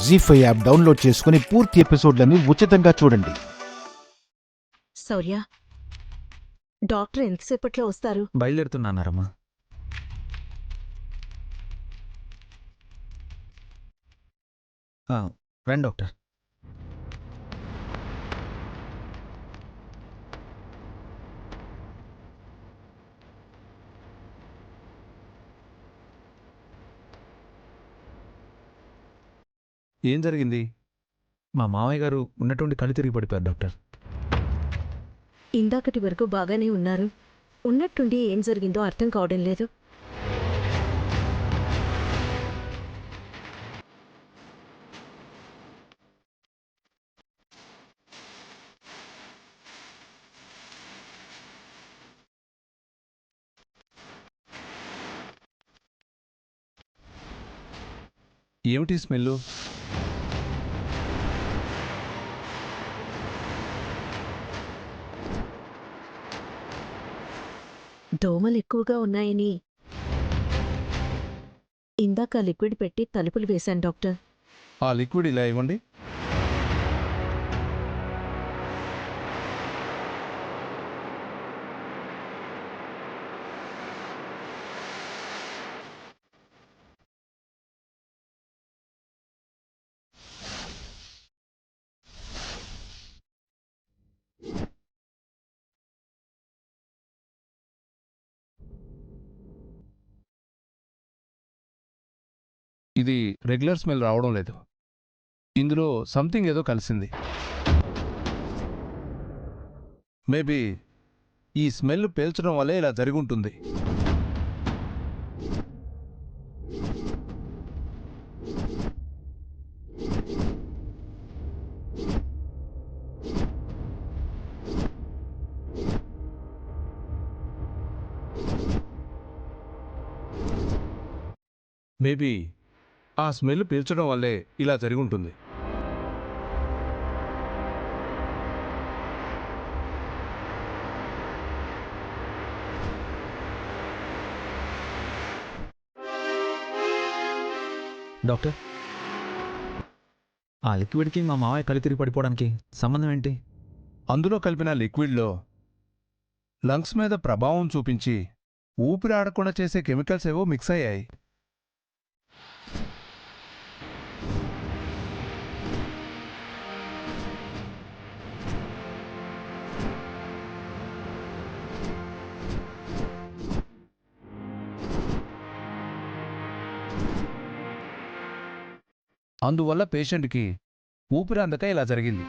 జీ5 app download చేసుకుని పూర్తి ఎపిసోడ్లను ఉచితంగా చూడండి. శౌర్య, డాక్టర్ ఎంతసేపట్లో వస్తారు? బయలుదేరుతున్నారమ్మా. రండి డాక్టర్. ఏం జరిగింది? మా మామయ్య గారు ఉన్నటువంటి కళ్ళు తిరిగి పడిపోయారు డాక్టర్. ఇందాకటి వరకు బాగానే ఉన్నారు. ఉన్నట్టుండి ఏం జరిగిందో అర్థం కావడం లేదు. ఏమిటి స్మెల్లు? దోమలు ఎక్కువగా ఉన్నాయని ఇందాక లిక్విడ్ పెట్టి తలుపులు వేశాను డాక్టర్. ఆ లిక్విడ్ ఇలా ఇవ్వండి. ఇది రెగ్యులర్ స్మెల్ రావడం లేదు. ఇందులో సంథింగ్ ఏదో కలిసింది. మేబీ ఈ స్మెల్ పీల్చడం వల్లే ఇలా జరిగి ఉంటుంది. మేబీ ఆ స్మెల్ పీల్చడం వల్లే ఇలా జరిగి ఉంటుంది. డాక్టర్, ఆ లిక్విడ్కి మా మామయ్య కళ్ళు తిరిగి పడిపోవడానికి సంబంధం ఏంటి? అందులో కలిపిన లిక్విడ్లో లంగ్స్ మీద ప్రభావం చూపించి ఊపిరి ఆడకుండా చేసే కెమికల్స్ ఏవో మిక్స్ అయ్యాయి. అందువల్ల పేషెంట్కి ఊపిరి అందక ఇలా జరిగింది.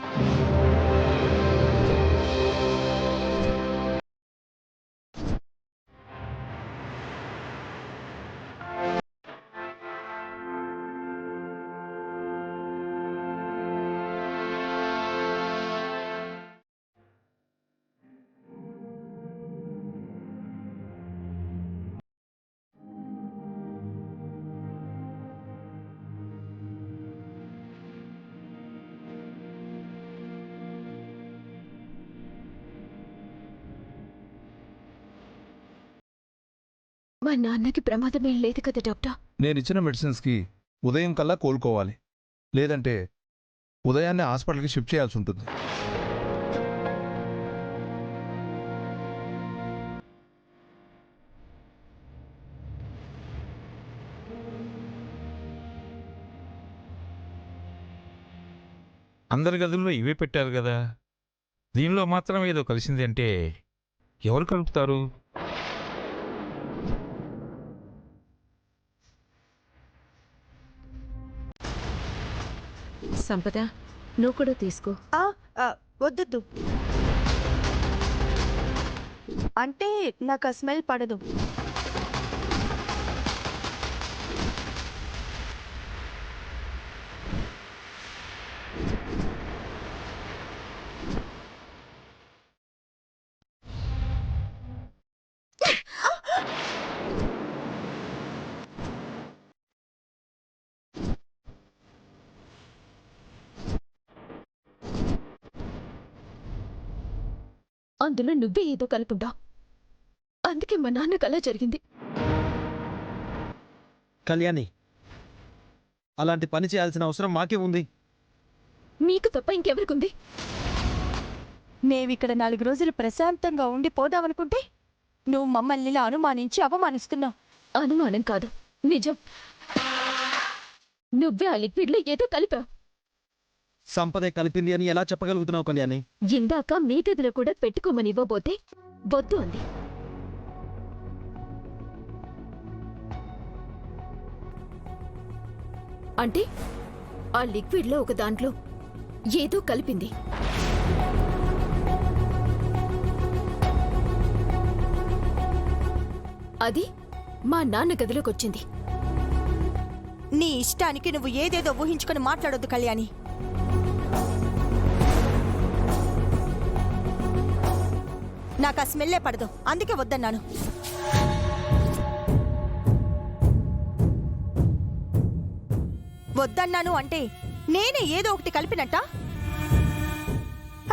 మా నాన్నకి ప్రమాదమేం లేదు కదా డాక్టర్? నేనిచ్చిన మెడిసిన్స్కి ఉదయం కల్లా కోలుకోవాలి, లేదంటే ఉదయాన్నే హాస్పిటల్కి షిఫ్ట్ చేయాల్సి ఉంటుంది. అందరి గదుల్లో ఇవే పెట్టారు కదా, దీనిలో మాత్రం ఏదో కలిసింది అంటే ఎవరు కలుపుతారు? సంపద, నువ్వు కూడా తీసుకో. వద్దు. అంటే నాకు ఆ స్మెల్ పడదు. అందులో నువ్వే ఏదో కలుపుంటావు. అందుకే మా నాన్నకు అలా జరిగింది. కళ్యాణి, అలాంటి పని చేయాల్సిన అవసరం మాకే ఉంది. మీకు తప్ప ఇంకెవరికుంది? మేమిక్కడ 4 రోజులు ప్రశాంతంగా ఉండి పోదామనుకుంటే నువ్వు మమ్మల్ని ఇలా అనుమానించి అవమానిస్తున్నావు. అనుమానం కాదు, నిజం. నువ్వే ఆ లిక్విడ్లో ఏదో కలిపావు. సంపదే కలిపింది అని ఎలా చెప్పగలుగుతున్నావు కళ్యాణి? ఇందాక మీ గదిలో కూడా పెట్టుకోమని ఇవ్వబోతే వద్దు అంది. అంటే ఆ లిక్విడ్లో ఒక దాంట్లో ఏదో కలిపింది. అది మా నాన్న గదిలోకొచ్చింది. నీ ఇష్టానికి నువ్వు ఏదేదో ఊహించుకొని మాట్లాడొద్దు కళ్యాణి. నాకు ఆ స్మెల్లే పడదు, అందుకే వద్దన్నాను. వద్దన్నాను అంటే నేనే ఏదో ఒకటి కలిపినట్ట?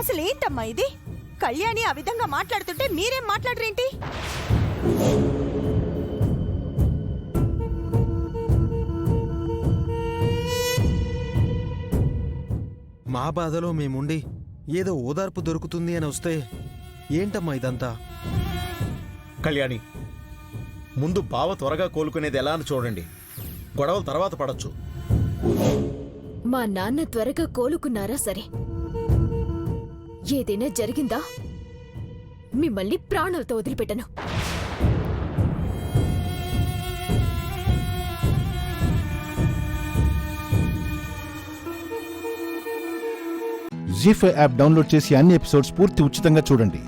అసలేంటమ్మా ఇది? కళ్యాణి ఆ విధంగా మాట్లాడుతుంటే మీరేం మాట్లాడరేంటి? మా బాధలో మేముండి ఏదో ఓదార్పు దొరుకుతుంది అని వస్తే ఏంటమ్మా ఇదంతా? కళ్యాణి, ముందు బావ త్వరగా కోలుకునేది ఎలా అని చూడండి. గొడవలు తర్వాత పడచ్చు. మా నాన్న త్వరగా కోలుకున్నారా సరే, ఏదైనా జరిగిందా మిమ్మల్ని ప్రాణాలతో వదిలిపెట్టను. జీ5 యాప్ డౌన్లోడ్ చేసి అన్ని ఎపిసోడ్స్ పూర్తి ఉచితంగా చూడండి.